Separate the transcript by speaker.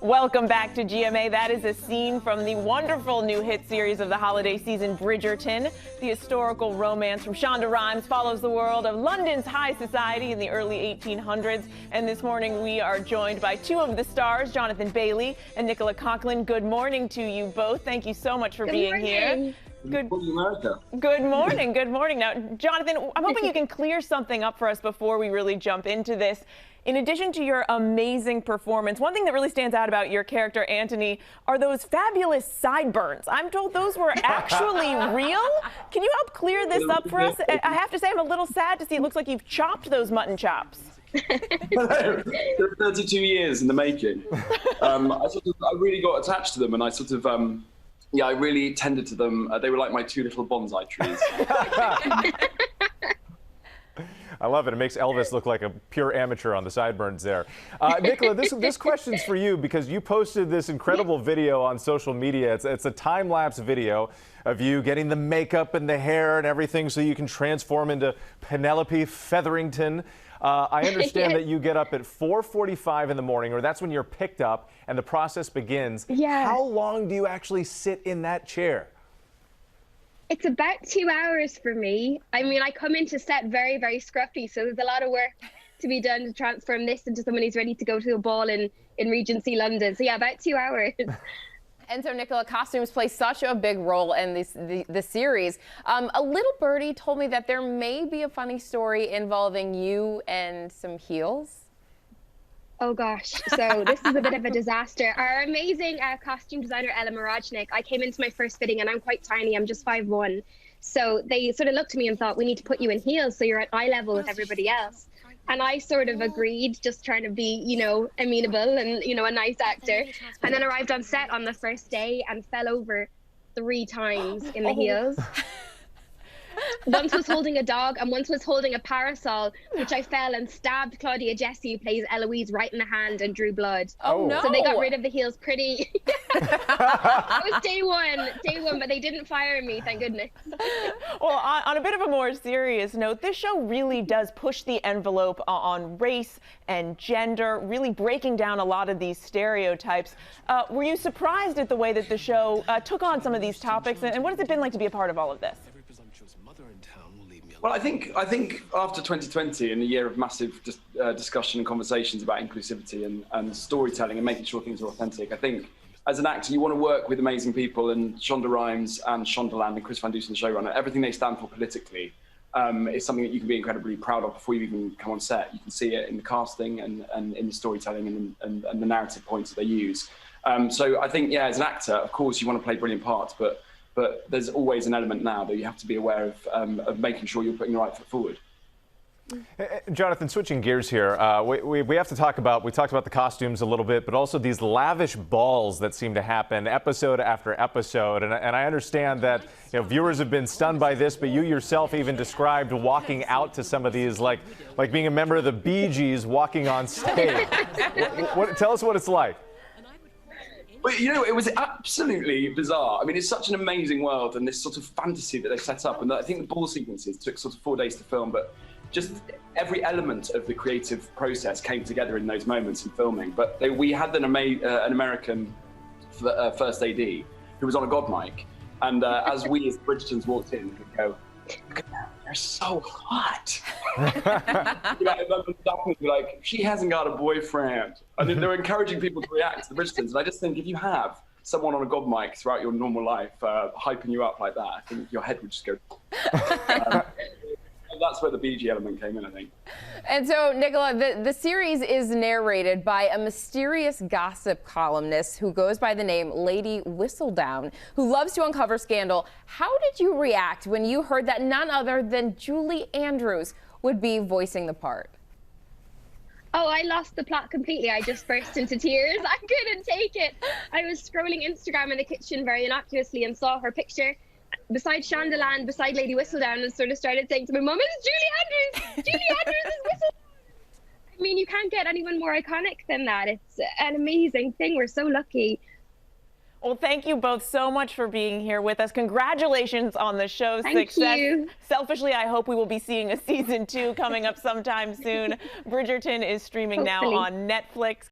Speaker 1: Welcome back to GMA. That is a scene from the wonderful new hit series of the holiday season, Bridgerton. The historical romance from Shonda Rhimes follows the world of London's high society in the early 1800s. And this morning we are joined by two of the stars, Jonathan Bailey and Nicola Coughlan. Good morning to you both. Thank you so much for being here. Good morning. Good morning. Now, Jonathan, I'm hoping you can clear something up for us before we really jump into this. In addition to your amazing performance, one thing that really stands out about your character, Anthony, are those fabulous sideburns. I'm told those were actually real. Can you help clear this up for us? I have to say, I'm a little sad to see it looks like you've chopped those mutton chops.
Speaker 2: 32 years in the making. I really got attached to them, and I really tended to them. They were like my two little bonsai trees.
Speaker 3: I love it. It makes Elvis look like a pure amateur on the sideburns there. Nicola, this question's for you because you posted this incredible video on social media. It's a time-lapse video of you getting the makeup and the hair and everything so you can transform into Penelope Featherington. I understand that you get up at 4:45 in the morning, or that's when you're picked up and the process begins.
Speaker 4: Yeah.
Speaker 3: How long do you actually sit in that chair?
Speaker 4: It's about 2 hours for me. I mean, I come into set very, very scruffy, so there's a lot of work to be done to transform this into someone who's ready to go to a ball in Regency London. So yeah, about 2 hours.
Speaker 1: And so, Nicola, costumes play such a big role in the series. A little birdie told me that there may be a funny story involving you and some heels.
Speaker 4: Oh gosh, so this is a bit of a disaster. Our amazing costume designer, Ella Marajnik, I came into my first fitting and I'm quite tiny, I'm just 5'1". So they sort of looked at me and thought, we need to put you in heels so you're at eye level with everybody else. And I sort of agreed, just trying to be, you know, amenable and, you know, a nice actor. And then arrived on set on the first day and fell over 3 times in the heels. Once was holding a dog and once was holding a parasol, which I fell and stabbed Claudia Jessie, who plays Eloise, right in the hand and drew blood.
Speaker 1: Oh, no.
Speaker 4: So they got rid of the heels pretty. That was day one, but they didn't fire me, thank goodness.
Speaker 1: Well, on a bit of a more serious note, this show really does push the envelope on race and gender, really breaking down a lot of these stereotypes. Were you surprised at the way that the show took on some of these topics, and what has it been like to be a part of all of this?
Speaker 2: Well, I think after 2020 and a year of massive discussion and conversations about inclusivity and storytelling and making sure things are authentic, I think as an actor you want to work with amazing people, and Shonda Rhimes and Shondaland and Chris Van Dusen, the showrunner, everything they stand for politically is something that you can be incredibly proud of before you even come on set. You can see it in the casting and in the storytelling and the narrative points that they use. So I think, yeah, as an actor, of course you want to play brilliant parts, but there's always an element now that you have to be aware of making sure you're putting the right foot forward.
Speaker 3: Jonathan, switching gears here, we have to talk about, we talked about the costumes a little bit, but also these lavish balls that seem to happen episode after episode. And I understand that, you know, viewers have been stunned by this, but you yourself even described walking out to some of these like being a member of the Bee Gees walking on stage. Tell us what it's like.
Speaker 2: But, you know, it was absolutely bizarre. I mean, it's such an amazing world and this sort of fantasy that they set up. And I think the ball sequences took sort of 4 days to film, but just every element of the creative process came together in those moments in filming. But we had an American first AD who was on a god mic. And as we as Bridgertons walked in, we'd go, look at them, they're so hot. Like, she hasn't got a boyfriend. And they were encouraging people to react to the Bridgertons. And I just think if you have someone on a god mic throughout your normal life hyping you up like that, I think your head would just go. That's where the BG element came in, I think.
Speaker 1: And so, Nicola, the series is narrated by a mysterious gossip columnist who goes by the name Lady Whistledown, who loves to uncover scandal. How did you react when you heard that none other than Julie Andrews would be voicing the part?
Speaker 4: Oh, I lost the plot completely. I just burst into tears. I couldn't take it. I was scrolling Instagram in the kitchen very innocuously and saw her picture beside Shondaland, beside Lady Whistledown, and sort of started saying to my mum, it's Julie Andrews! Julie Andrews is Whistledown! I mean, you can't get anyone more iconic than that. It's an amazing thing. We're so lucky.
Speaker 1: Well, thank you both so much for being here with us. Congratulations on the show's success.
Speaker 4: Thank you.
Speaker 1: Selfishly, I hope we will be seeing a season 2 coming up sometime soon. Bridgerton is streaming now on Netflix.